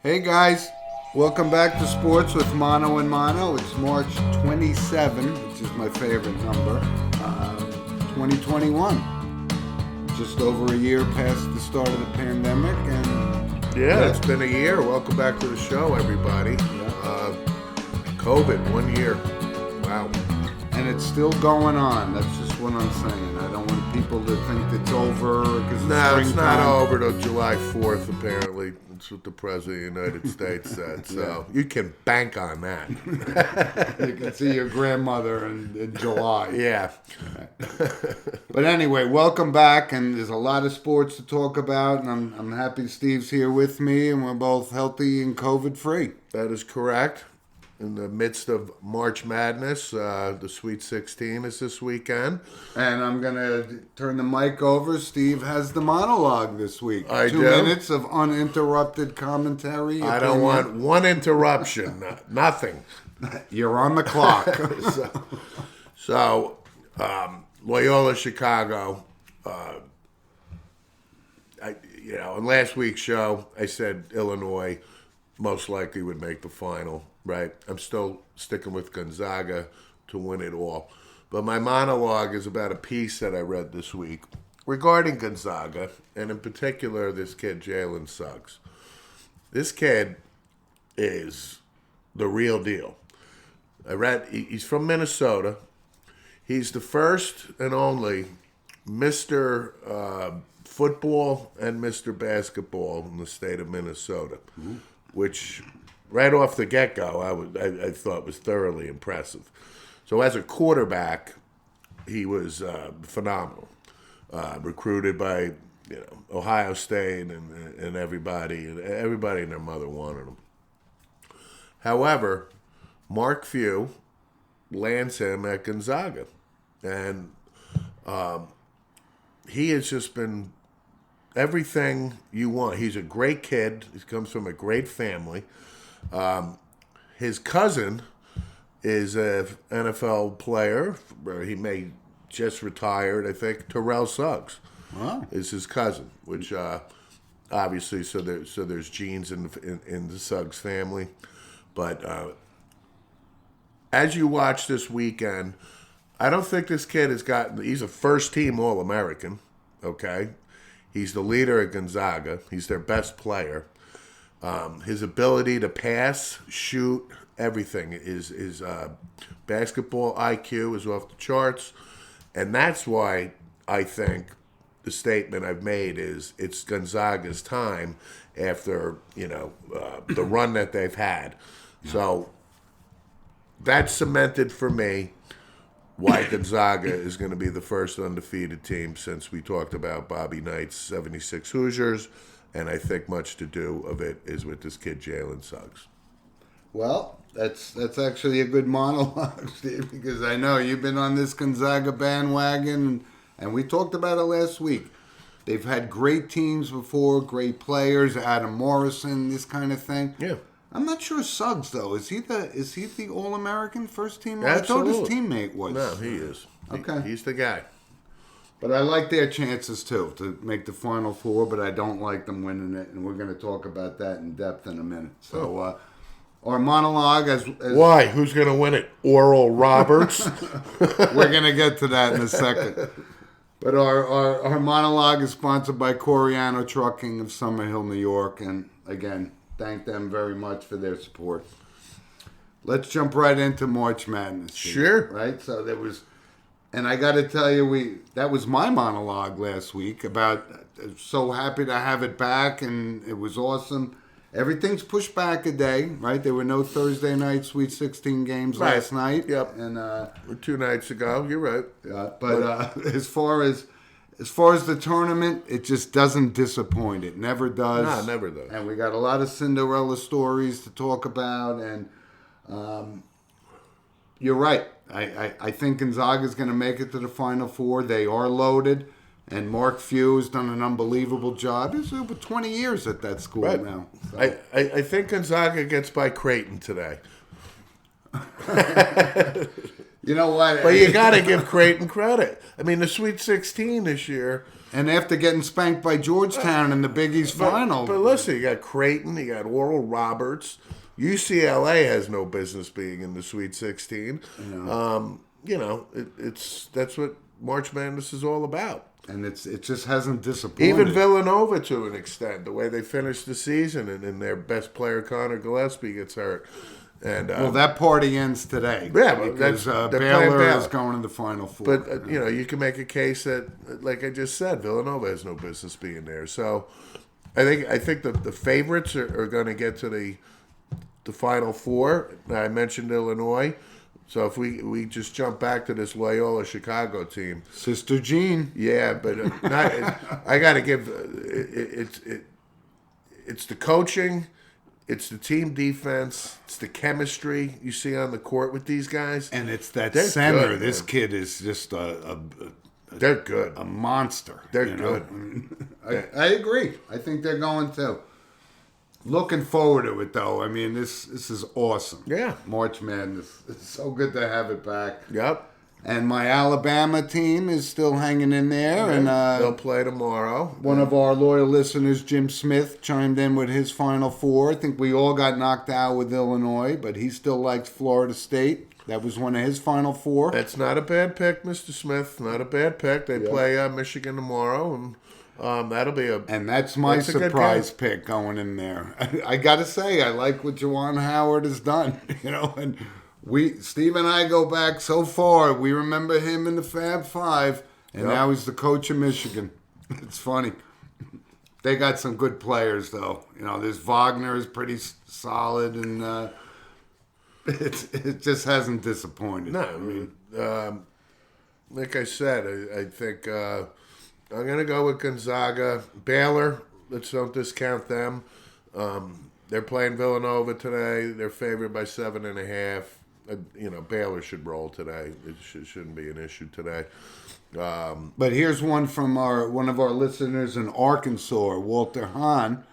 Hey guys, welcome back to Sports with Mono and Mono. It's March 27, which is my favorite number, 2021. Just over a year past the start of the pandemic, and yeah, it's been a year. Welcome back to the show, everybody. COVID, 1 year. Wow. And it's still going on. That's just what I'm saying. I don't want people to think it's over because it's not over till July 4th, apparently. That's what the President of the United States said. So you can bank on that. You can see your grandmother in July. Yeah. But anyway, welcome back. And there's a lot of sports to talk about. And I'm happy Steve's here with me. And we're both healthy and COVID-free. That is correct. In the midst of March Madness, the Sweet 16 is this weekend. And I'm going to turn the mic over. Steve has the monologue this week. I 2 do. minutes of uninterrupted commentary. I don't want one interruption. Nothing. You're on the clock. So Loyola Chicago, in last week's show, I said Illinois most likely would make the final. Right, I'm still sticking with Gonzaga to win it all. But my monologue is about a piece that I read this week regarding Gonzaga, and in particular, this kid, Jalen Suggs. This kid is the real deal. I read, he's from Minnesota. He's the first and only Mr. Football and Mr. Basketball in the state of Minnesota, which... right off the get-go, I thought was thoroughly impressive. So as a quarterback, he was phenomenal. Recruited by Ohio State and everybody and their mother wanted him. However, Mark Few lands him at Gonzaga, and he has just been everything you want. He's a great kid. He comes from a great family. His cousin is an NFL player. He may just retired, I think. Terrell Suggs is his cousin, which obviously so there's genes in the Suggs family. But as you watch this weekend, I don't think this kid he's a first-team All-American, okay? He's the leader at Gonzaga. He's their best player. His ability to pass, shoot, everything. His basketball IQ is off the charts. And that's why I think the statement I've made is it's Gonzaga's time after, the run that they've had. So that's cemented for me why Gonzaga is going to be the first undefeated team since we talked about Bobby Knight's 76 Hoosiers. And I think much to do of it is with this kid, Jalen Suggs. Well, that's actually a good monologue, Steve, because I know you've been on this Gonzaga bandwagon, and we talked about it last week. They've had great teams before, great players, Adam Morrison, this kind of thing. Yeah. I'm not sure Suggs, though. Is he the All-American first team? Absolutely. I thought his teammate was. No, he is. Okay. He's the guy. But I like their chances, too, to make the Final Four, but I don't like them winning it, and we're going to talk about that in depth in a minute. So, our monologue as Why? Who's going to win it? Oral Roberts? We're going to get to that in a second. But our monologue is sponsored by Coriano Trucking of Summerhill, New York, and, again, thank them very much for their support. Let's jump right into March Madness. Sure. Right? So there was... And I got to tell you, that was my monologue last week about so happy to have it back, and it was awesome. Everything's pushed back a day, right? There were no Thursday night Sweet 16 games last night. Yep. And 2 nights ago, you're right. Yeah, but as far as the tournament, it just doesn't disappoint. It never does. No, it never does. And we got a lot of Cinderella stories to talk about, and you're right. I think Gonzaga's going to make it to the Final Four. They are loaded, and Mark Few has done an unbelievable job. He's over 20 years at that school now. So. I think Gonzaga gets by Creighton today. You know what? But you got to give Creighton credit. I mean, the Sweet 16 this year, And after getting spanked by Georgetown in the Big East final. But listen, you got Creighton, you got Oral Roberts. UCLA has no business being in the Sweet 16. That's what March Madness is all about. And it just hasn't disappointed. Even Villanova, to an extent, the way they finished the season, and their best player, Connor Gillespie, gets hurt. And well, that party ends today. Yeah, because they're Baylor is going to the Final Four. But you can make a case that, like I just said, Villanova has no business being there. So, I think the favorites are going to get to the Final Four. I mentioned Illinois. So if we just jump back to this Loyola Chicago team, Sister Jean. Yeah, but I got to give it's the coaching. It's the team defense. It's the chemistry you see on the court with these guys. And it's that center. Good, this kid is just they're good. A monster. They're good. I agree. I think they're going to. Looking forward to it, though. I mean, this is awesome. Yeah. March Madness. It's so good to have it back. Yep. And my Alabama team is still hanging in there. Yeah, and they'll play tomorrow. One of our loyal listeners, Jim Smith, chimed in with his Final Four. I think we all got knocked out with Illinois, but he still likes Florida State. That was one of his Final Four. That's not a bad pick, Mr. Smith. Not a bad pick. They play Michigan tomorrow, and that'll be and that's my surprise pick going in there. I got to say, I like what Juwan Howard has done. And Steve and I go back so far. We remember him in the Fab Five, and now he's the coach of Michigan. It's funny. They got some good players, though. This Wagner is pretty solid, and it just hasn't disappointed. No, I mean, like I said, I think I'm going to go with Gonzaga. Baylor, let's don't discount them. They're playing Villanova today. They're favored by 7.5. Baylor should roll today. It shouldn't be an issue today. But here's one from one of our listeners in Arkansas, Walter Hahn,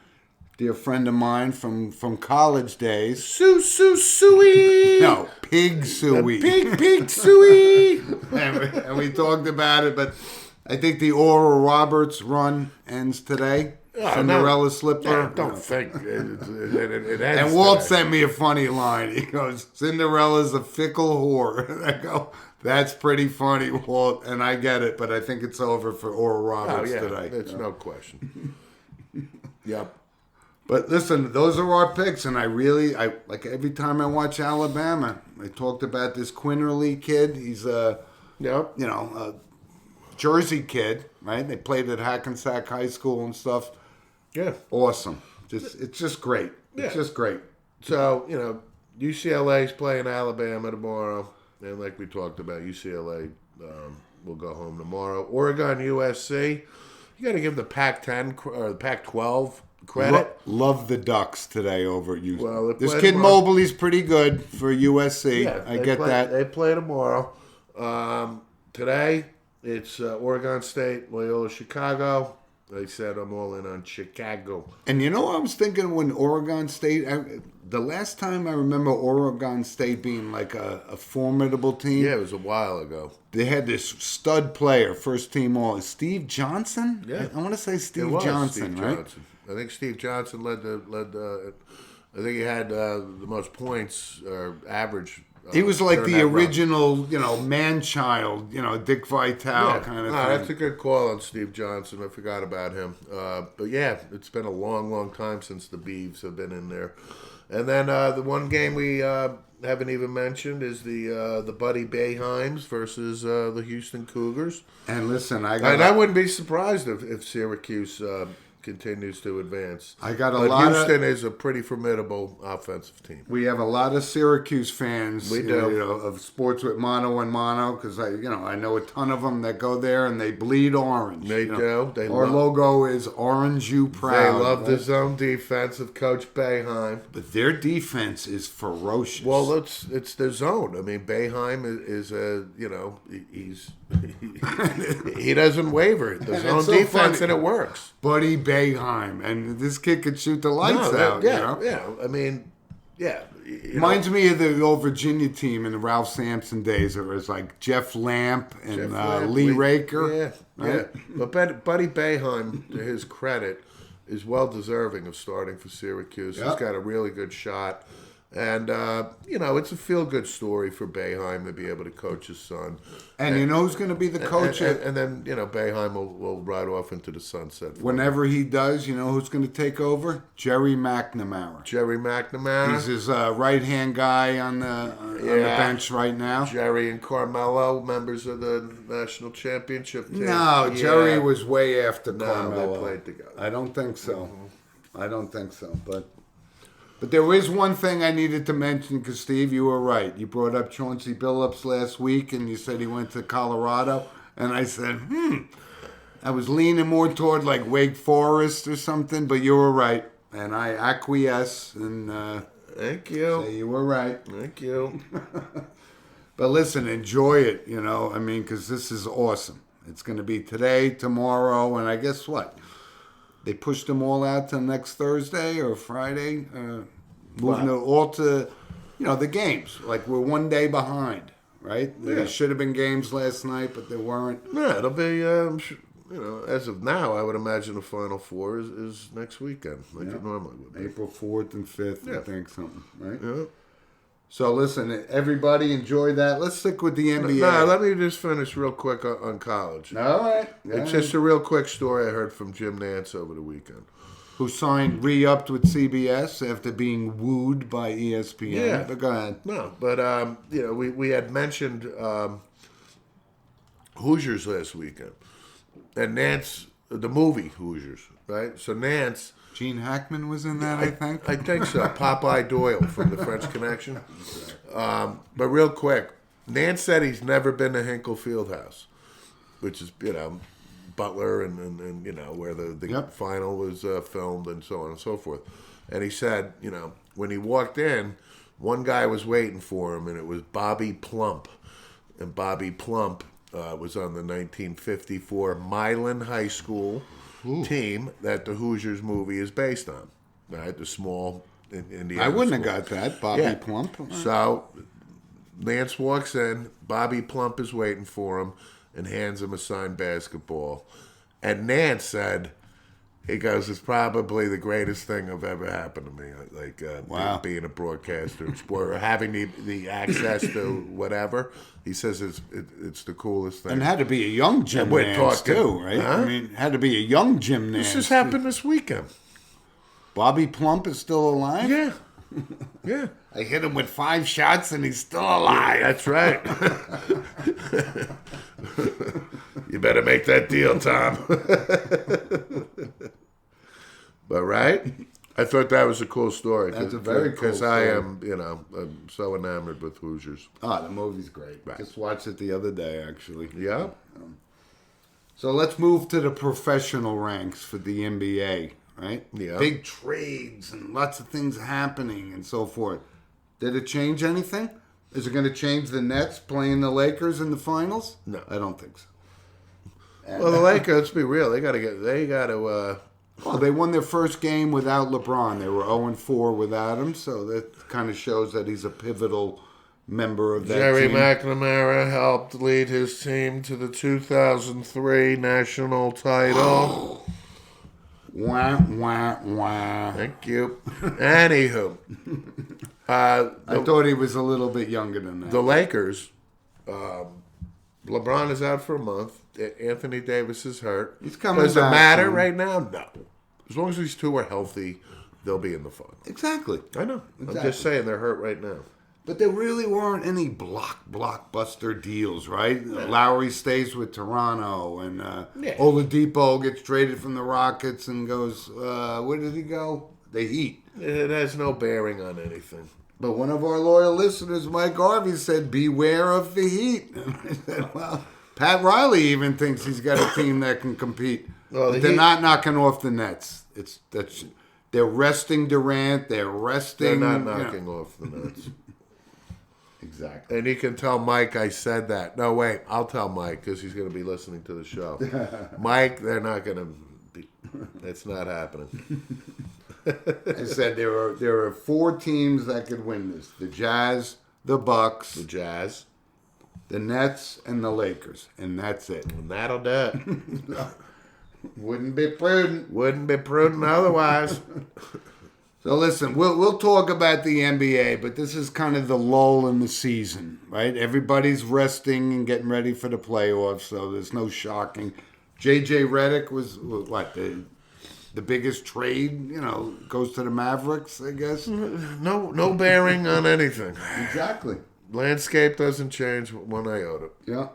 dear friend of mine from college days. Suey. No, Pig Suey. Pig Suey. and we talked about it, but I think the Oral Roberts run ends today. Cinderella slipper. I don't think it ends. And Walt today. sent me a funny line. He goes, "Cinderella's a fickle whore." And I go, "That's pretty funny, Walt." And I get it, but I think it's over for Oral Roberts today. There's no question. Yep. But listen, those are our picks, and I like every time I watch Alabama. I talked about this Quinterly kid. He's a Jersey kid, right? They played at Hackensack High School and stuff. Yeah. Awesome. It's just great. Yeah. It's just great. So, UCLA's playing Alabama tomorrow. And like we talked about, UCLA will go home tomorrow. Oregon, USC. You got to give the Pac-10 or the Pac-12 credit. Love the Ducks today over at USC. Well, this kid Mobley's pretty good for USC. Yeah, I get that. They play tomorrow. Today, it's Oregon State, Loyola Chicago. They said I'm all in on Chicago. And I was thinking when Oregon State, the last time I remember Oregon State being like a formidable team. Yeah, it was a while ago. They had this stud player, first team all, Steve Johnson? Yeah. I want to say Steve Johnson, Steve right? Johnson. I think Steve Johnson led I think he had the most points or average. He was like the original, man-child, Dick Vitale kind of thing. That's a good call on Steve Johnson. I forgot about him. But yeah, it's been a long, long time since the Beavs have been in there. And then the one game we haven't even mentioned is the Buddy Boeheims versus the Houston Cougars. And listen, I wouldn't be surprised if Syracuse continues to advance. Houston is a pretty formidable offensive team. We have a lot of Syracuse fans. We do. Of sports with mono and mono, because I know a ton of them that go there and they bleed orange. They do. Our logo is Orange You Proud. They love the zone defense of Coach Boeheim. But their defense is ferocious. Well, it's their zone. I mean, Boeheim is he doesn't waver. The zone defense, funny. And it works. Buddy Boeheim, and this kid could shoot the lights out. Yeah. I mean, yeah. Reminds me of the old Virginia team in the Ralph Sampson days. It was like Jeff Lamp and Lee Raker. Yeah, right? yeah. But Buddy Boeheim, to his credit, is well deserving of starting for Syracuse. Yep. He's got a really good shot. And, it's a feel-good story for Boeheim to be able to coach his son. And you know who's going to be the coach? And then, Boeheim will ride off into the sunset. Whenever he does, you know who's going to take over? Jerry McNamara. Jerry McNamara. He's his right-hand guy on the bench right now. Jerry and Carmelo, members of the national championship team. No, Jerry was way after Carmelo. They played together. I don't think so. I don't think so. But there is one thing I needed to mention because, Steve, you were right. You brought up Chauncey Billups last week, and you said he went to Colorado. And I said, I was leaning more toward like Wake Forest or something, but you were right. And I acquiesce and Thank you. say you were right. Thank you. But listen, enjoy it, because this is awesome. It's going to be today, tomorrow, and I guess what? They pushed them all out to next Thursday or Friday, moving it all to, the games. Like we're one day behind, right? Yeah. There should have been games last night, but there weren't. Yeah, it'll be, as of now, I would imagine the Final Four is next weekend, like it normally would be. April 4th and 5th, I think, something, right? Yeah. So listen, everybody enjoy that. Let's stick with the NBA. No, let me just finish real quick on college. All right. It's just a real quick story I heard from Jim Nance over the weekend. Who signed, re-upped with CBS after being wooed by ESPN. Yeah. But go ahead. No, but, we had mentioned Hoosiers last weekend. And Nance, the movie Hoosiers, right? So Nance... Gene Hackman was in that, I think. I think so. Popeye Doyle from the French Connection. But real quick, Nance said he's never been to Hinkle Fieldhouse, which is, Butler and where the final was filmed and so on and so forth. And he said, when he walked in, one guy was waiting for him, and it was Bobby Plump. And Bobby Plump was on the 1954 Milan High School team that the Hoosiers movie is based on, right? The small Indiana. I wouldn't have school. got that, Bobby Plump. So Nance walks in, Bobby Plump is waiting for him, and hands him a signed basketball. And Nance said, he goes, it's probably the greatest thing that ever happened to me. Like being a broadcaster in sport or having the access to whatever. He says it's the coolest thing. And had to be a young Jim Nance, too, right? Huh? I mean, had to be a young Jim Nance. This just happened this weekend. Bobby Plump is still alive? Yeah. Yeah. I hit him with 5 shots and he's still alive. That's right. You better make that deal, Tom. But right? I thought that was a cool story. That's a very cool Because story. I am, I'm so enamored with Hoosiers. Oh, the movie's great. Right. Just watched it the other day, actually. Yeah. So let's move to the professional ranks for the NBA, right? Yeah. Big trades and lots of things happening and so forth. Did it change anything? Is it going to change the Nets playing the Lakers in the finals? No. I don't think so. Well, the Lakers, let's be real. They got to. Well, they won their first game without LeBron. They were 0-4 without him, so that kind of shows that he's a pivotal member of that Jerry team. McNamara helped lead his team to the 2003 national title. Wah, wah, wah. Thank you. Anywho. I thought he was a little bit younger than that. The Lakers, LeBron is out for a month. Anthony Davis is hurt. He's coming Does it back matter soon. right now? No. As long as these two are healthy, they'll be in the final. Exactly. I know. Exactly. I'm just saying they're hurt right now. But there really weren't any blockbuster deals, right? Lowry stays with Toronto, and Oladipo gets traded from the Rockets and goes, where did he go? The Heat. It has no bearing on anything. But one of our loyal listeners, Mike Harvey, said, beware of the Heat. And I said, well, Pat Riley even thinks he's got a team that can compete. Well, But they're not knocking off the Nets. They're resting Durant. They're resting. They're not knocking off the Nets. Exactly. And you can tell Mike I said that. No, wait. I'll tell Mike because he's going to be listening to the show. Mike, they're not going to be. It's not happening. I said there are 4 teams that could win this: the Jazz, the Bucks, The Jazz. the Nets, and the Lakers, and that's it. And that'll do it. Wouldn't be prudent. Wouldn't be prudent otherwise. So listen, we'll talk about the NBA, but this is kind of the lull in the season, right? Everybody's resting and getting ready for the playoffs, so there's no shocking. J.J. Redick was what the biggest trade, goes to the Mavericks, I guess. No bearing on anything. Exactly. Landscape doesn't change one iota. Yeah.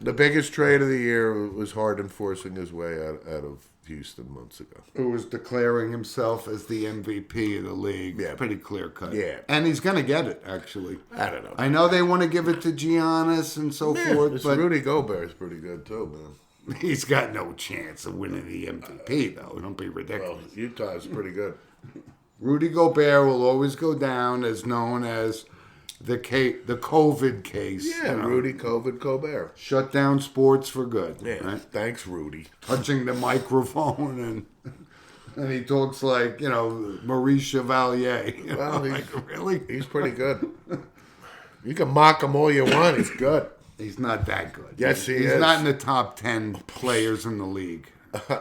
The biggest trade of the year was Harden forcing his way out of Houston months ago. Who was declaring himself as the MVP of the league. Yeah. Pretty clear cut. Yeah. And he's going to get it, actually. I don't know. I know they want to give it to Giannis and so forth, This but Rudy Gobert's pretty good too, man. he's got no chance of winning the MVP, though. Don't be Well, ridiculous. Utah's pretty good. Rudy Gobert will always go down as known as the COVID case. Yeah, Rudy Gobert. Shut down sports for good. Yeah, Right? thanks, Rudy. Touching the microphone and he talks like, Maurice Chevalier. Well, really? He's pretty good. You can mock him all you want. He's good. He's not that good. Yes, he He's is. not in the top 10 players in the league.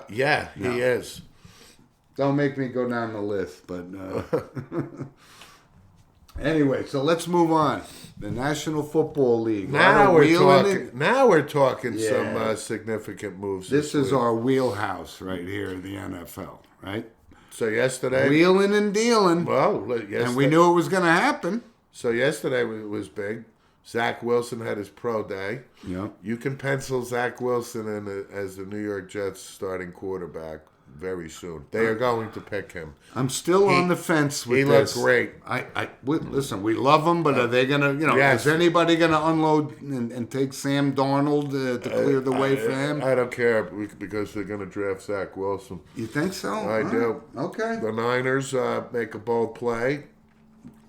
Yeah, he is. Don't make me go down the list, but anyway, so let's move on. The National Football League. Now we're talking Yeah. some significant moves. This is week. our wheelhouse right here in the NFL, right? So yesterday, Wheeling and dealing. well, yesterday, And we knew it was going to happen. So yesterday was big. Zach Wilson had his pro day. Yeah. You can pencil Zach Wilson in as the New York Jets starting quarterback very soon. They are going to pick him. I'm still on the fence with He this. looks great. Listen, we love him, but are they going to, Yes. is anybody going to unload and take Sam Darnold to clear the way for him? I don't care because they're going to draft Zach Wilson. You think so? I do. Okay. The Niners make a bold play.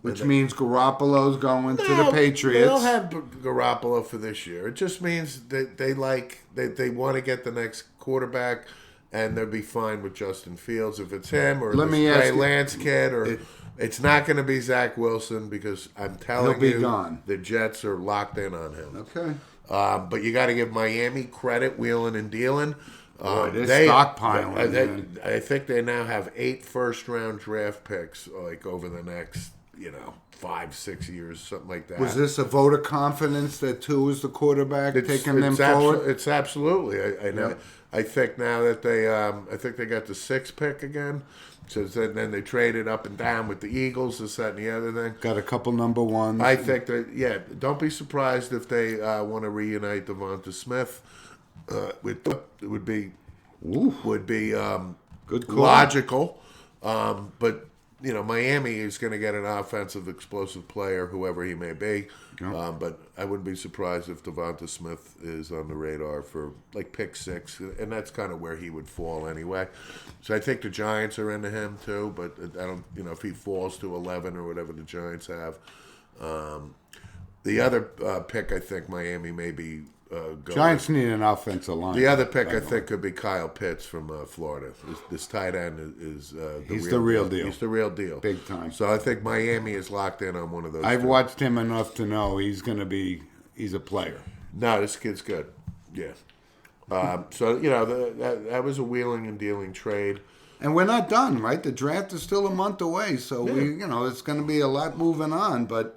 Which means Garoppolo's going to the Patriots. They'll have Garoppolo for this year. It just means that they want to get the next quarterback, and they'll be fine with Justin Fields if it's him or Let the me ask Trey you- Lance kid. Or it's not going to be Zach Wilson because I'm telling He'll be you, gone. the Jets are locked in on him. Okay. But you got to give Miami credit, wheeling and dealing. Boy, they're stockpiling, man. I think they now have 8 first-round draft picks, like over the next 5-6 years, something like that. Was this a vote of confidence that Tua is the quarterback taking them forward? It's absolutely. I know. Yeah. I think now that I think they got the 6th pick again. So then they traded up and down with the Eagles, this, that, and the other thing. Got a couple number ones. I think that don't be surprised if they want to reunite Devonta Smith. It would be Good call. logical, but Miami is going to get an offensive, explosive player, whoever he may be. Yeah. But I wouldn't be surprised if Devonta Smith is on the radar for like pick 6, and that's kind of where he would fall anyway. So I think the Giants are into him too, but I don't, if he falls to 11 or whatever the Giants have. The other pick, I think Miami may be going. Giants need an offensive line. The other pick, I think, could be Kyle Pitts from Florida. This tight end is He's the real deal. He's the real deal. Big time. So I think Miami is locked in on one of those. I've two. watched him enough to know he's a player. No, this kid's good. Yeah. So, that was a wheeling and dealing trade. And we're not done, right? The draft is still a month away, so it's going to be a lot moving on, but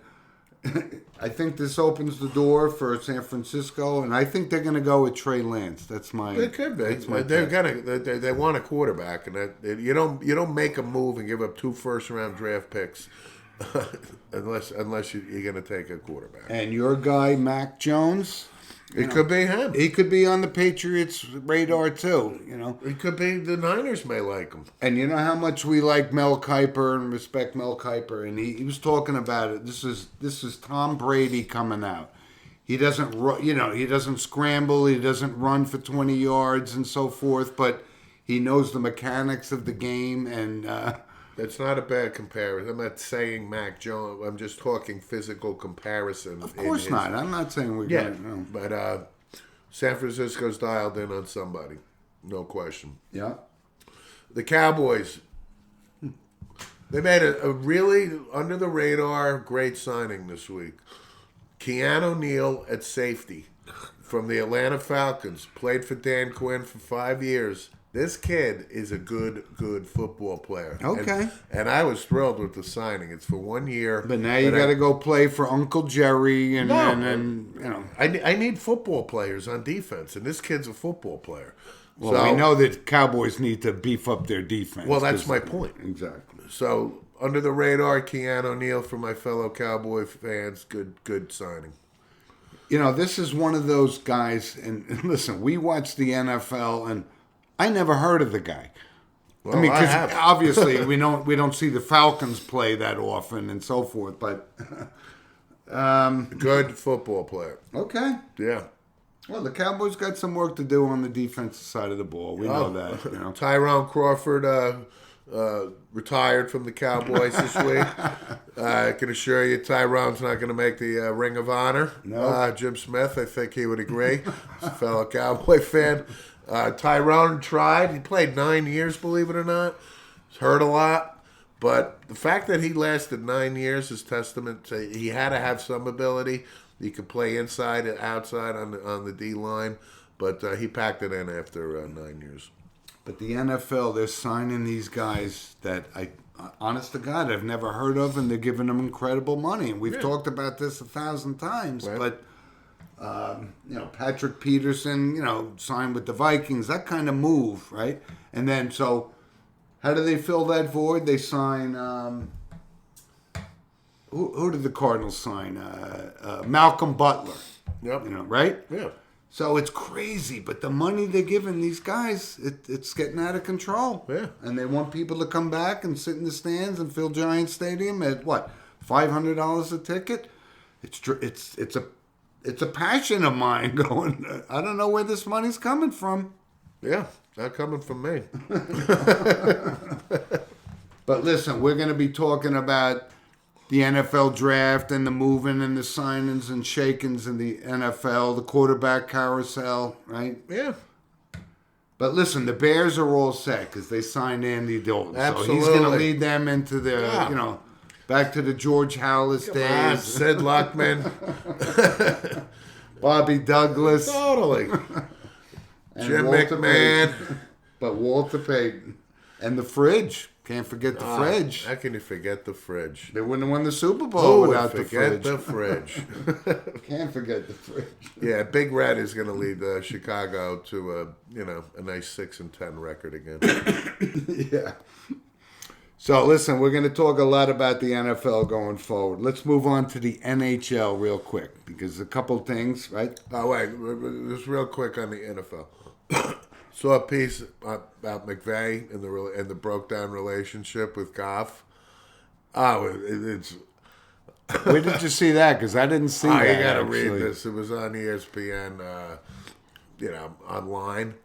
I think this opens the door for San Francisco, and I think they're going to go with Trey Lance. That's my. It could be. That's my They're pick. they want a quarterback, and you don't make a move and give up 2 first-round draft picks unless you're going to take a quarterback. And your guy Mac Jones, It could be him. he could be on the Patriots' radar too. It could be the Niners may like him. And you know how much we like Mel Kiper and respect Mel Kiper, and he was talking about it. This is Tom Brady coming out. He doesn't he doesn't scramble, he doesn't run for 20 yards and so forth, but he knows the mechanics of the game, and That's not a bad comparison. I'm not saying Mac Jones. I'm just talking physical comparison. of course not. I'm not saying we're Yeah, going to. No. but San Francisco's dialed in on somebody. No question. Yeah. The Cowboys They made a really under-the-radar great signing this week. Keanu Neal at safety from the Atlanta Falcons. Played for Dan Quinn for 5 years. This kid is a good football player. Okay. And I was thrilled with the signing. It's for 1 year. But now you got to go play for Uncle Jerry and you know. I need football players on defense, and this kid's a football player. Well, So, we know that Cowboys need to beef up their defense. Well, that's my point. Exactly. So, under the radar, Keanu Neal for my fellow Cowboy fans. Good signing. You know, this is one of those guys, and listen, we watch the NFL, and I never heard of the guy. Well, I mean, because have. obviously we don't see the Falcons play that often and so forth, but Good football player. okay. Yeah. Well, the Cowboys got some work to do on the defensive side of the ball. We know that. You know. Tyrone Crawford retired from the Cowboys this week. I can assure you Tyrone's not going to make the Ring of Honor. No. Jim Smith, I think he would agree. He's a fellow Cowboy fan. Tyrone tried. He played 9 years, believe it or not. He's hurt a lot. But the fact that he lasted 9 years is testament to he had to have some ability. He could play inside and outside on the D line. But he packed it in after 9 years. But the NFL, they're signing these guys that honest to God, I've never heard of, and they're giving them incredible money. And we've talked about this 1,000 times. Right. But you know, Patrick Peterson, you know, signed with the Vikings, that kind of move, right? And then, so how do they fill that void? They sign, who did the Cardinals sign? Malcolm Butler. Yep. You know, right? Yeah. So it's crazy, but the money they're giving these guys, it's getting out of control. Yeah. And they want people to come back and sit in the stands and fill Giant Stadium at what, $500 a ticket? It's a passion of mine going, I don't know where this money's coming from. Yeah, not coming from me. But listen, we're going to be talking about the NFL draft and the moving and the signings and shakings in the NFL, the quarterback carousel, right? Yeah. But listen, the Bears are all set because they signed Andy Dalton. Absolutely. So he's going to lead them into the, you know, back to the George Hallis days. Sid Luckman. Bobby Douglas. Totally. And Jim Walter McMahon. Payton. But Walter Payton. And the fridge. Can't forget the fridge. How can you forget the fridge? They wouldn't have won the Super Bowl without the forget fridge. the fridge. Can't forget the fridge. Yeah, Big Red is going to lead Chicago to a nice 6-10 record again. Yeah. So listen, we're going to talk a lot about the NFL going forward. Let's move on to the NHL real quick because a couple things, right? Oh wait, just real quick on the NFL. Saw a piece about McVay and the broke down relationship with Goff. Oh, it's. Where did you see that? Because I didn't see that. You got to actually. read this. It was on ESPN, online.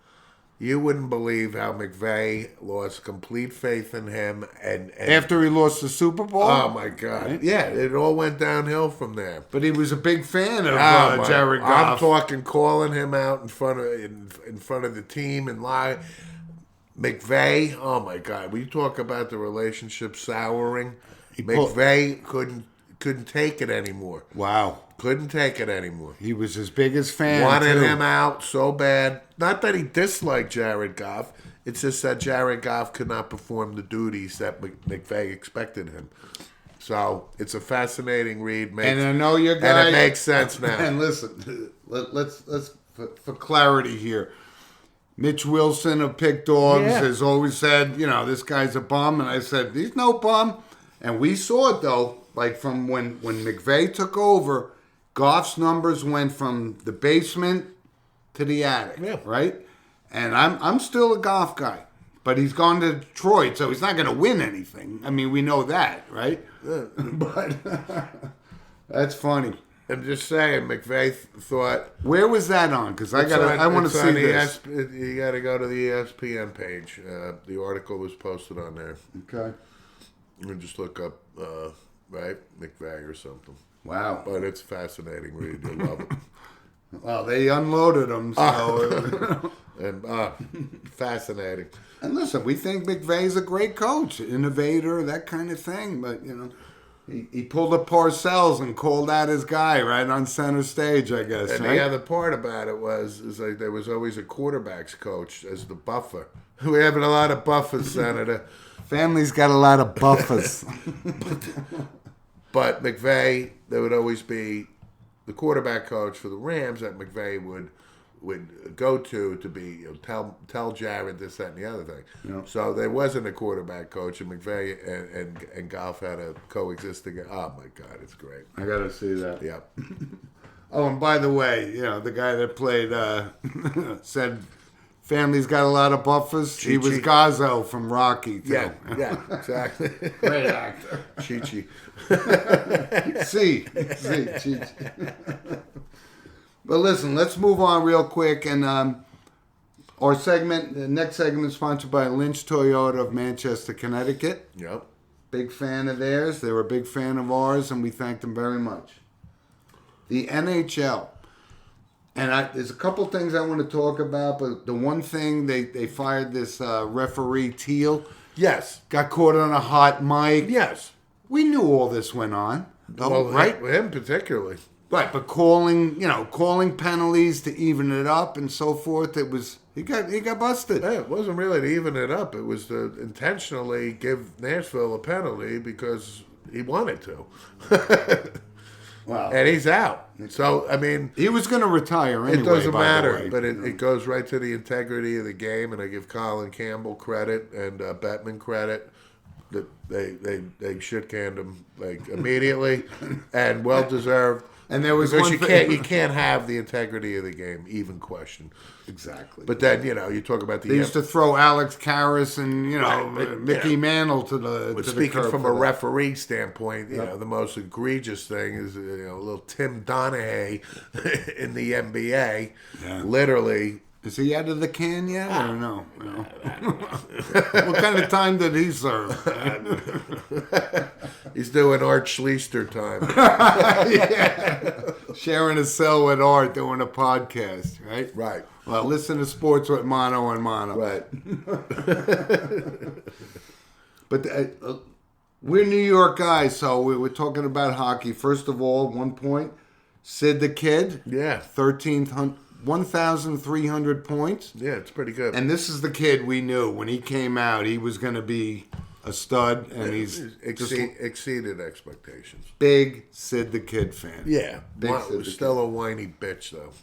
You wouldn't believe how McVay lost complete faith in him, and After he lost the Super Bowl? oh my God, Right? yeah, it all went downhill from there. But he was a big fan of Oh, Jared I'm Goff. talking calling him out in front of the team and lie. McVay, oh my God, we talk about the relationship souring. McVay couldn't take it anymore. Wow. Couldn't take it anymore. He was his biggest fan. Wanted too. him out so bad. Not that he disliked Jared Goff. It's just that Jared Goff could not perform the duties that McVay expected him. So it's a fascinating read. And I know your guy. And it makes sense now. And listen, let's for clarity here. Mitch Wilson of Pick Dogs has always said, this guy's a bum. And I said, he's no bum. And we saw it, though, like from when McVay took over, Goff's numbers went from the basement to the attic, right? And I'm still a Goff guy. But he's gone to Detroit, so he's not going to win anything. I mean, we know that, right? But that's funny. I'm just saying, McVay thought. Where was that on? Because I want to see this. You got to go to the ESPN page. The article was posted on there. Okay. You can just look up, McVay or something. Wow. But it's a fascinating read. You'll love it. Well, they unloaded him, so. And fascinating. And listen, we think McVay's a great coach, innovator, that kind of thing. But, he pulled up Parcells and called out his guy right on center stage, I guess. And right? the other part about it is like there was always a quarterbacks coach as the buffer. We having a lot of buffers, Senator. Family's got a lot of buffers. But McVay, there would always be the quarterback coach for the Rams that McVay would go to be tell Jared this, that, and the other thing. Yep. So there wasn't a quarterback coach, and McVay and Goff had to coexist together. Oh my God, it's great. I got to see that. Yep. Oh, and by the way, the guy that played said family's got a lot of buffers. He was Gazzo from Rocky, too. Yeah, exactly. Great actor. Chi-Chi. See, Chi-Chi. But listen, let's move on real quick. And the next segment is sponsored by Lynch Toyota of Manchester, Connecticut. Yep. Big fan of theirs. They were a big fan of ours, and we thank them very much. The NHL. And there's a couple things I want to talk about, but the one thing, they fired this referee, Teal. Yes. Got caught on a hot mic. Yes. We knew all this went on. Well, right? Him particularly. Right, but calling penalties to even it up and so forth, he got busted. Yeah, it wasn't really to even it up. It was to intentionally give Nashville a penalty because he wanted to. Wow. And he's out. So, I mean, He was going to retire anyway. it doesn't by the matter, way. but it goes right to the integrity of the game, and I give Colin Campbell credit and Bettman credit that they shit canned him like immediately and well deserved. And there was because one you can't have the integrity of the game even questioned. Exactly. But then you talk about the They used to throw Alex Karras and Mickey Mantle to the. But to speaking the curb from for a that. referee standpoint, the most egregious thing is a little Tim Donaghy in the NBA, literally. Is he out of the can yet or no? What kind of time did he serve? He's doing Art Schleister time. Sharing a cell with Art doing a podcast, right? Right. Well, listen to Sports with Mono and Mono. Right. But we're New York guys, so we're talking about hockey. First of all, 1 point. Sid the Kid. Yeah. 1,300 points. Yeah, it's pretty good. And this is the kid we knew. When he came out, he was going to be a stud, and he's exceeded expectations. big Sid the Kid fan. Yeah. Big Sid the Still a whiny bitch, though.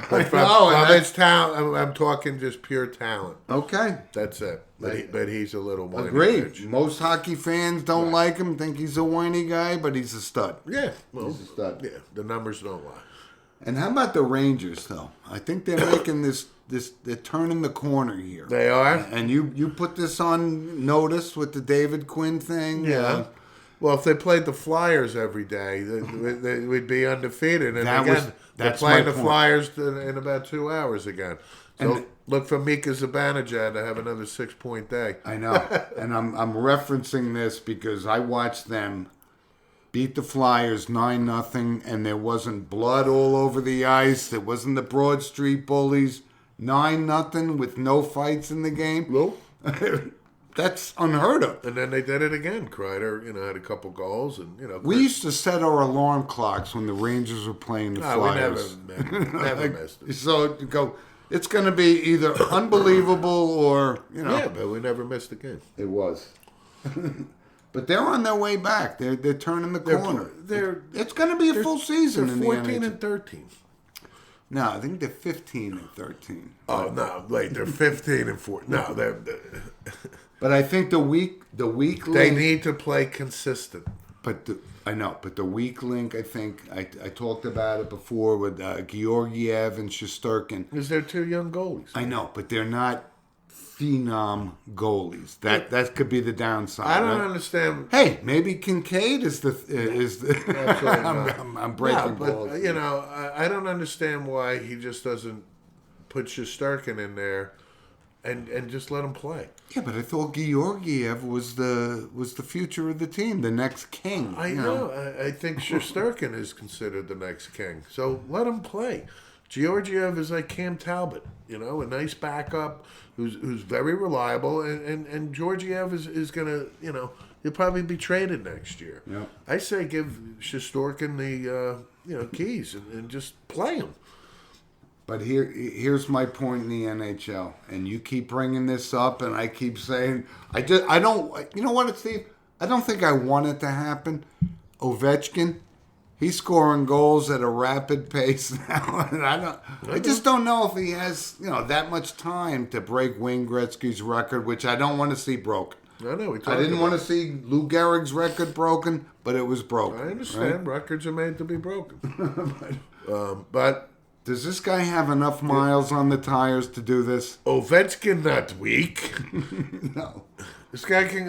Kid. From his talent, I'm talking just pure talent. Okay. That's it. But he's a little whiny Agreed. bitch. Most hockey fans don't like him, think he's a whiny guy, but he's a stud. Yeah. Well, He's a stud. yeah, the numbers don't lie. And how about the Rangers, though? I think they're making they're turning the corner here. They are? And you put this on notice with the David Quinn thing. Yeah. Well, if they played the Flyers every day, we'd be undefeated. And they're playing the Flyers in about 2 hours again. So look for Mika Zibanejad to have another 6-point day. I know. And I'm referencing this because I watched them beat the Flyers 9-0, and there wasn't blood all over the ice. There wasn't the Broad Street Bullies. 9-0 with no fights in the game. Nope. That's unheard of. And then they did it again. Kreider, had a couple goals, and We used to set our alarm clocks when the Rangers were playing the Flyers. We never missed it. So you go, it's going to be either unbelievable or Yeah, but we never missed a game. It was. But they're on their way back. They're turning the corner. It's going to be a full season in the NHL. 14 and 13. No, I think they're 15 and 13. Oh no! Wait, they're 15 and 14. No, they're. But I think the weak link. They need to play consistent. But I know. But the weak link, I think I talked about it before with Georgiev and Shesterkin. Is there two young goalies? I know, but they're not phenom goalies. That could be the downside. I don't understand. Hey, maybe Kincaid is the. I'm breaking balls. balls. I don't understand why he just doesn't put Shesterkin in there and just let him play. Yeah, but I thought Georgiev was the future of the team, the next king. I know. I think Shesterkin is considered the next king. So let him play. Georgiev is like Cam Talbot, a nice backup who's very reliable, and Georgiev is gonna, he'll probably be traded next year. Yep. I say give Shesterkin the keys and just play him. But here's my point in the NHL, and you keep bringing this up, and I keep saying I don't. You know what, Steve? I don't think I want it to happen. Ovechkin, he's scoring goals at a rapid pace now, and I just don't know if he has that much time to break Wayne Gretzky's record, which I don't want to see broken. I know. I didn't want to see Lou Gehrig's record broken, but it was broken. I understand. Right? Records are made to be broken. But does this guy have enough miles on the tires to do this? Ovechkin not weak. No. This guy can,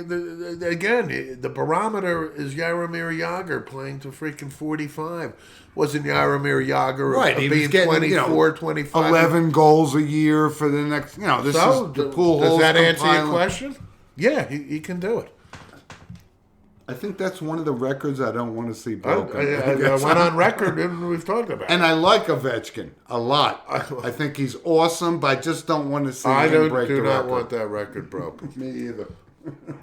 again, the barometer is Jaromir Jagr playing to freaking 45. Wasn't Jaromir Jagr right? He being was getting, 24, 25? 11 goals a year for the next, this so, is the pool does holes that answer compiling. your question? Yeah, he can do it. I think that's one of the records I don't want to see broken. I went on record and we've talked about it. And I like Ovechkin a lot. I think he's awesome, but I just don't want to see him break the record. I do not want that record broken. Me either.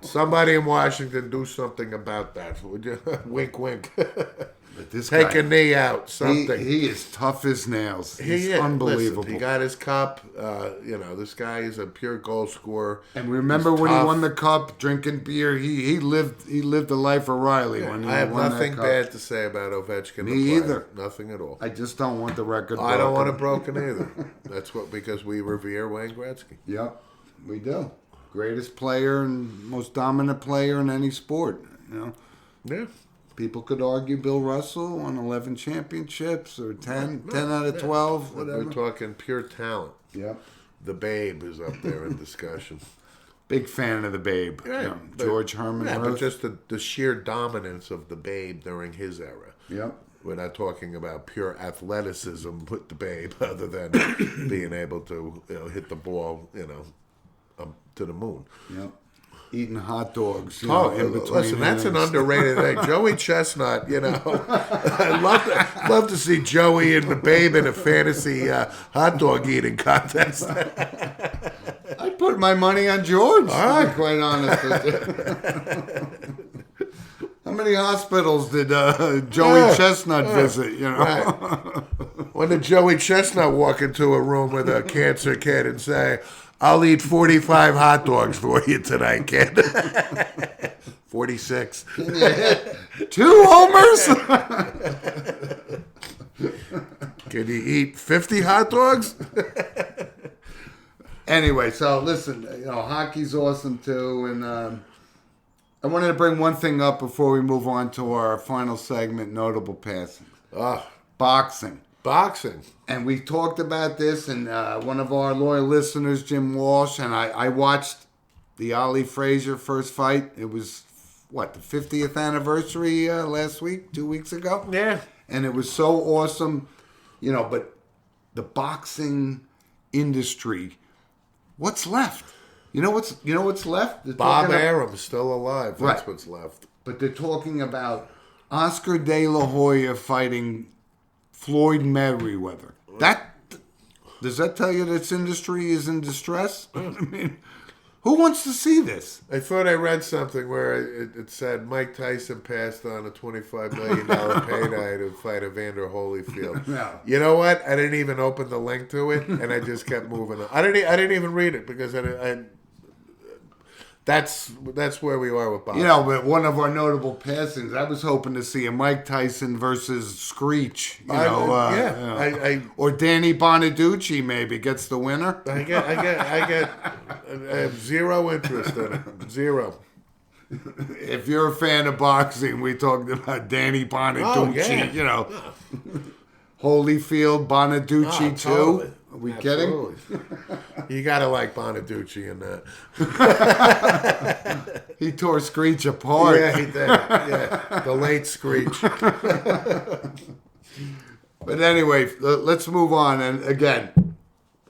Somebody in Washington do something about that. Would you? Wink, wink. But this Take guy, a knee out. Something. He is tough as nails. He's He is. unbelievable. Listen, he got his cup. This guy is a pure goal scorer. And remember when he won the cup, drinking beer. He lived the life of Riley when he I have won nothing that cup. bad to say about Ovechkin. Me either. Nothing at all. I just don't want the record broken. I don't want it broken either. That's because we revere Wayne Gretzky. Yep, we do. Greatest player and most dominant player in any sport. Yeah. People could argue Bill Russell won 11 championships or 10 out of 12, whatever. We're talking pure talent. Yep. The Babe is up there in discussion. Big fan of the Babe. Right. George Herman. Yeah, but Ruth. just the sheer dominance of the Babe during his era. Yep. We're not talking about pure athleticism with the Babe, other than being able to hit the ball, to the moon. Yep. Eating hot dogs. In between listen, that's an underrated thing. Joey Chestnut, I'd love to see Joey and the Babe in a fantasy hot dog eating contest. I put my money on George, to be quite honest with you. How many hospitals did Joey Chestnut visit, Right. When did Joey Chestnut walk into a room with a cancer kid and say, I'll eat 45 hot dogs for you tonight, kid. 46. Can you hit 2 homers? Can you eat 50 hot dogs? Anyway, so listen, hockey's awesome too, and I wanted to bring one thing up before we move on to our final segment, notable passings. Boxing. Boxing. And we talked about this, and one of our loyal listeners, Jim Walsh, and I watched the Ali Frazier first fight. It was, the 50th anniversary last week, 2 weeks ago? Yeah. And it was so awesome, but the boxing industry, what's left? You know what's left? They're Bob Arum's still alive. That's what's left. But they're talking about Oscar De La Hoya fighting Floyd Mayweather. Does that tell you this industry is in distress? I mean, who wants to see this? I thought I read something where it said Mike Tyson passed on a $25 million payday to fight Evander Holyfield. No. You know what? I didn't even open the link to it, and I just kept moving on. I didn't even read it because that's where we are with boxing. But one of our notable passings, I was hoping to see a Mike Tyson versus Screech. Or Danny Bonaducci maybe gets the winner. I have zero interest in it. Zero. If you're a fan of boxing, we talked about Danny Bonaducci. Holyfield, Bonaducci too. Totally. Are we Absolutely. kidding? You gotta like Bonaducci in that. He tore Screech apart. Yeah, he did. Yeah, the late Screech. But anyway, let's move on. And again,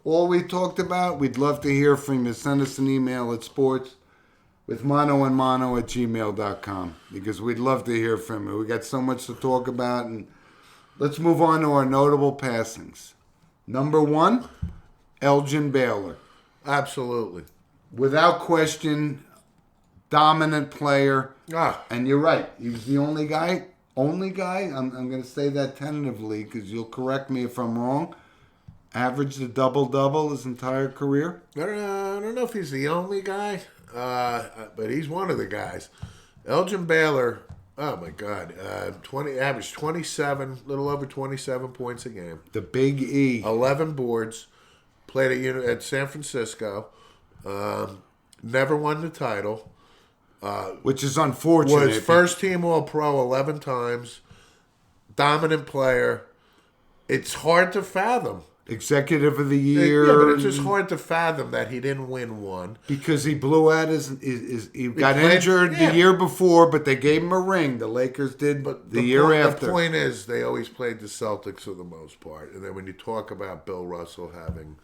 all we talked about, we'd love to hear from you. Send us an email at sportswithmonoandmono@gmail.com because we'd love to hear from you. We got so much to talk about. And let's move on to our notable passings. Number 1, Elgin Baylor. Absolutely. Without question, dominant player. Ah, And you're right. He was the only guy. I'm going to say that tentatively because you'll correct me if I'm wrong. Averaged a double-double his entire career. I don't know if he's the only guy, but he's one of the guys. Elgin Baylor, oh my God, averaged 27, little over 27 points a game. The Big E. 11 boards. Played at San Francisco. Never won the title. Which is unfortunate. Was first team All-Pro 11 times. Dominant player. It's hard to fathom. Executive of the Year. Yeah, but it's just hard to fathom that he didn't win one. Because he blew out he got injured the year before, but they gave him a ring. The Lakers did the year after. The point is, they always played the Celtics for the most part. And then when you talk about Bill Russell having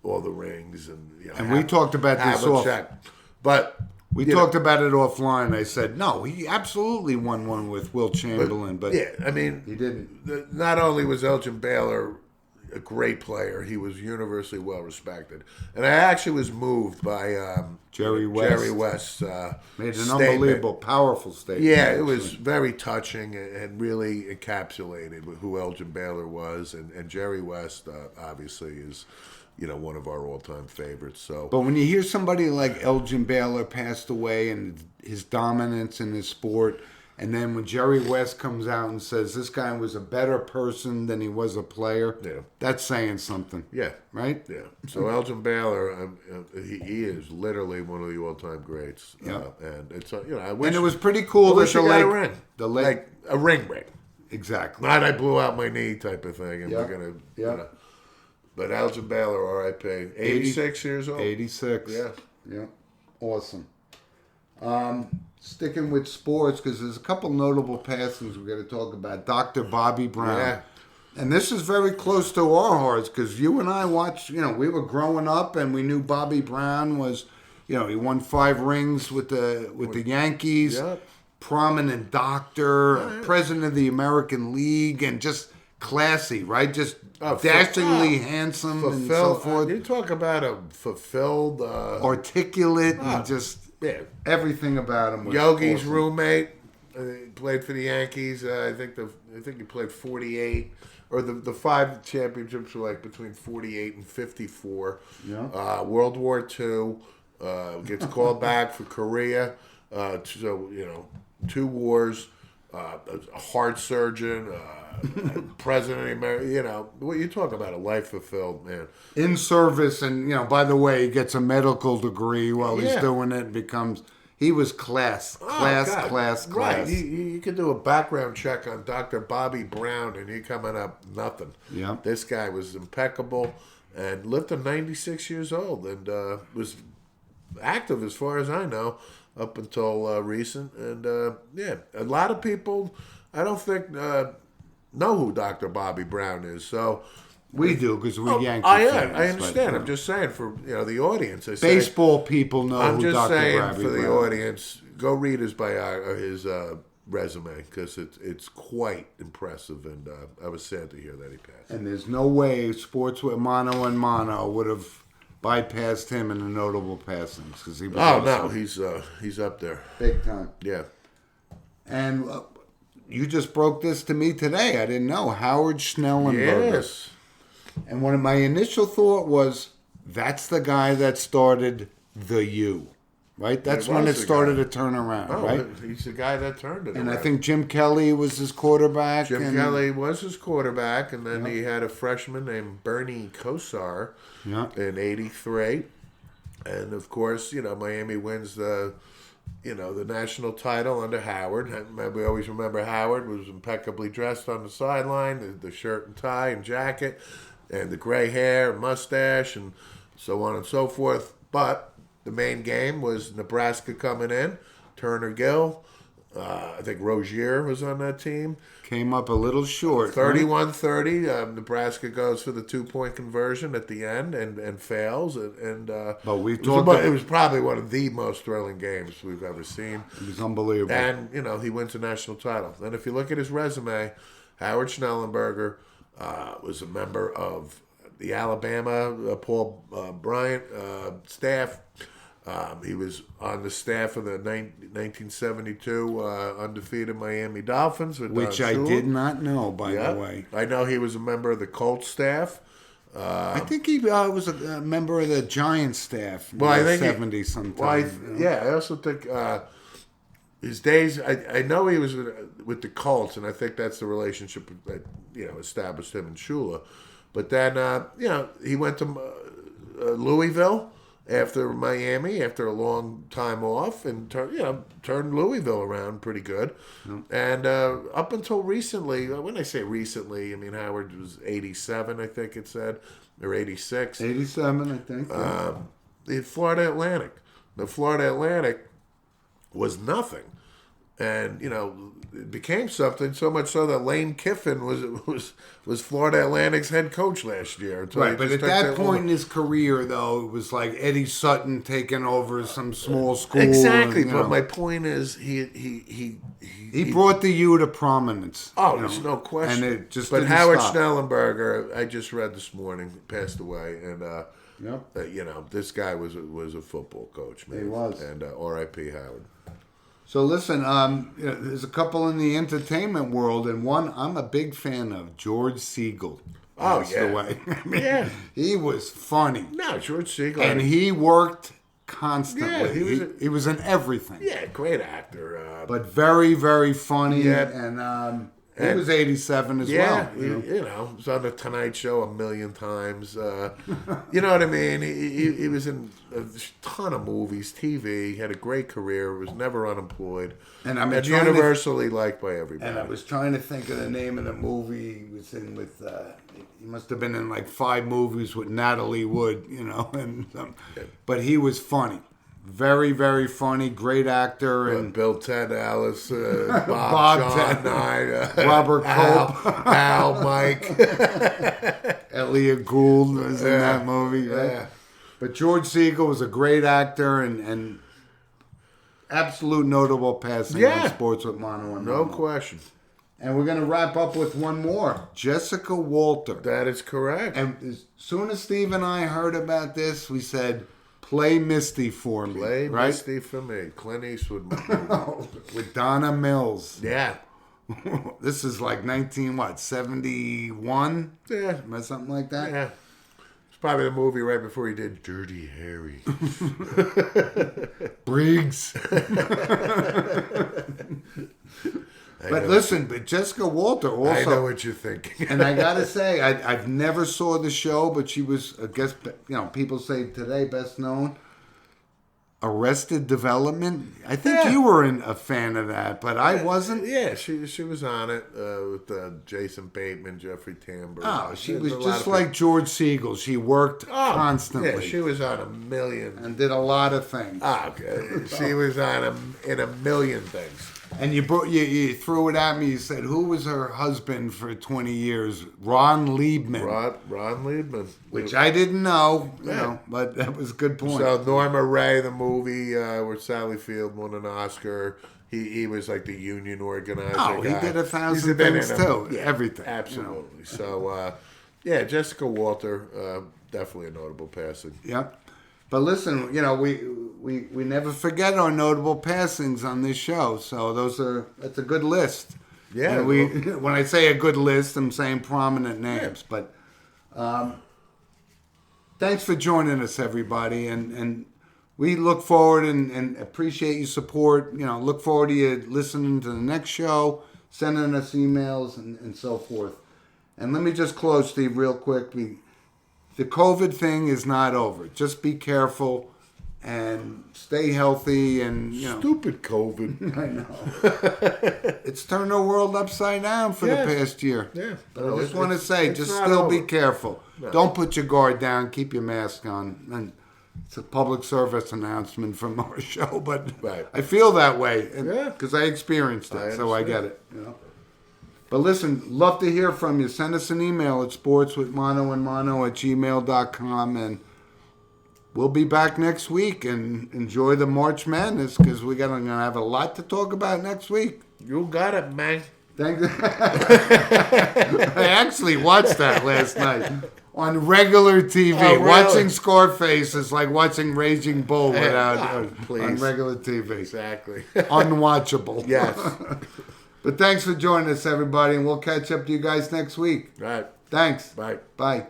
all the rings and we talked about this off. But we talked about it offline. I said, no, he absolutely won one with Will Chamberlain. But yeah, I mean, he didn't. Not only was Elgin Baylor a great player, he was universally well respected. And I actually was moved by Jerry West. Jerry West made an statement. Unbelievable, powerful statement. Yeah, it was very touching and really encapsulated who Elgin Baylor was. And Jerry West, obviously, is one of our all-time favorites. So, but when you hear somebody like Elgin Baylor passed away and his dominance in his sport, and then when Jerry West comes out and says this guy was a better person than he was a player, that's saying something. Yeah. Right? Yeah. So Elgin Baylor, he is literally one of the all-time greats. Yeah. And it's I wish, and it was pretty cool that the got a ring. Like a ring. Exactly. Not I blew out my knee type of thing, and we're gonna. Yeah. But Elgin Baylor, R.I.P. 86 years old. 86. Yeah. Yeah. Awesome. Sticking with sports, because there's a couple notable passings we're going to talk about. Dr. Bobby Brown. Yeah. And this is very close to our hearts, because you and I watched, we were growing up, and we knew Bobby Brown was, he won 5 rings with the Yankees. Yep. Prominent doctor, president of the American League, and just classy, right? Just dashingly handsome and so forth. You talk about a fulfilled... articulate and just everything about him was Yogi's awesome. roommate, played for the Yankees. I think he played 48, or the 5 championships were like between 48 and 54. Yeah. World War II, gets called back for Korea. So 2 wars. A heart surgeon, president of America. What you talk about, a life fulfilled, man. In service, and by the way, he gets a medical degree while he's doing it. He was class. Right, you could do a background check on Dr. Bobby Brown, and you're coming up nothing. Yeah, this guy was impeccable and lived to 96 years old, and was active as far as I know. Up until recent, and a lot of people, I don't think know who Dr. Bobby Brown is. So we do because we're Yankee fans. I understand. I'm just saying for the audience. Baseball people know I'm who just Dr. saying Bobby for Brown. the audience, go read his resume because it's quite impressive, and I was sad to hear that he passed. And there's no way sports with Mano and Mano would have bypassed him in the notable passings because he was. Oh no, he's up there, big time. Yeah. And you just broke this to me today. I didn't know Howard Schnellenberger. Yes. And one of my initial thought was that's the guy that started the U, right? That's when it started to turn around, right? He's the guy that turned it. And around. I think Jim Kelly was his quarterback. Jim Kelly was his quarterback, and then he had a freshman named Bernie Kosar in '83, and of course, Miami wins the national title under Howard. And we always remember Howard was impeccably dressed on the sideline, the shirt and tie and jacket, and the gray hair and mustache, and so on and so forth. But the main game was Nebraska coming in, Turner Gill. I think Rozier was on that team. Came up a little short. 31-30. Nebraska goes for the 2-point conversion at the end and fails. But we talked. It was probably one of the most thrilling games we've ever seen. It was unbelievable. And he wins a national title. And if you look at his resume, Howard Schnellenberger was a member of the Alabama Paul Bryant staff. He was on the staff of the 1972 undefeated Miami Dolphins, with Which Don I Shula. did not know, by the way. I know he was a member of the Colts staff. I think he was a member of the Giants staff in I the think 70s sometime. Well, I also think his days. I know he was with the Colts, and I think that's the relationship that established him and Shula. But then he went to Louisville after Miami, after a long time off, and turned Louisville around pretty good. And up until recently, when I say recently, I mean Howard was 87, I think it said, or 86. 87, I think. The Florida Atlantic. The Florida Atlantic was nothing. And, it became something, so much so that Lane Kiffin was Florida Atlantic's head coach last year. Right, but at that point in his career, though, it was like Eddie Sutton taking over some small school. Exactly, and, but my point is he brought the U to prominence. There's no question. And it just but didn't Howard stop. Schnellenberger, I just read this morning, passed away, and Yep. this guy was a football coach, man. He was. And R.I.P. Howard. So listen, there's a couple in the entertainment world, and one I'm a big fan of, George Siegel. Passed away. I mean, he was funny. No, George Siegel. And he worked constantly. Yeah, he was in everything. Yeah, great actor. But very, very funny. Yeah. And he was 87 as well. He was on the Tonight Show a million times. You know what I mean? He was in a ton of movies, TV. He had a great career. Was never unemployed. And I'm universally liked by everybody. And I was trying to think of the name of the movie he was in with. He must have been in like 5 movies with Natalie Wood, but he was funny. Very, very funny, great actor, and Bill, Ted, Alice, Bob, Bob, John, Ted, I, Robert Culp, Al, Mike, Elliot Gould was in that movie, right? Yeah. But George Siegel was a great actor and absolute notable passing on Sports with Mono and no Mono. question. And we're going to wrap up with one more, Jessica Walter. That is correct. And as soon as Steve and I heard about this, we said, play Misty for me. Play right? Misty for me. Clint Eastwood. With Donna Mills. Yeah. This is like 71? Yeah. Or something like that? Yeah. It's probably the movie right before he did Dirty Harry. Briggs. But Jessica Walter also. I know what you're thinking. And I gotta say, I've never saw the show, but she was, I guess, people say today best known. Arrested Development. I think you were a fan of that, but I wasn't. Yeah, she was on it with Jason Bateman, Jeffrey Tambor. Oh, she was just like George Siegel. She worked constantly. Yeah, she was on a million. And did a lot of things. Okay. She was on in a million things. And you threw it at me. You said, who was her husband for 20 years? Ron Liebman. Ron Liebman. Which I didn't know, but that was a good point. So Norma Ray, the movie where Sally Field won an Oscar, he was like the union organizer guy. He did 1,000 things too. Yeah, everything. Absolutely. So, Jessica Walter, definitely a notable passing. Yep. But listen, we never forget our notable passings on this show. So that's a good list. Yeah. And when I say a good list, I'm saying prominent names. Yeah. But thanks for joining us, everybody, and we look forward and appreciate your support. Look forward to you listening to the next show, sending us emails and so forth. And let me just close, Steve, real quick. The COVID thing is not over. Just be careful and stay healthy. And Stupid COVID. I know it's turned the world upside down for the past year. Yeah, but I just want to say, just still be careful. No. Don't put your guard down. Keep your mask on. And it's a public service announcement from our show, but I feel that way because I experienced it, so I get it. But listen, love to hear from you. Send us an email at sportswithmonoandmono@gmail.com, and we'll be back next week and enjoy the March Madness because we're going to have a lot to talk about next week. You got it, man. Thanks. I actually watched that last night. on regular TV. Oh, really? Watching Scarface is like watching Raging Bull without please. on regular TV. Exactly. Unwatchable. Yes. But thanks for joining us, everybody, and we'll catch up to you guys next week. All right. Thanks. Bye. Bye.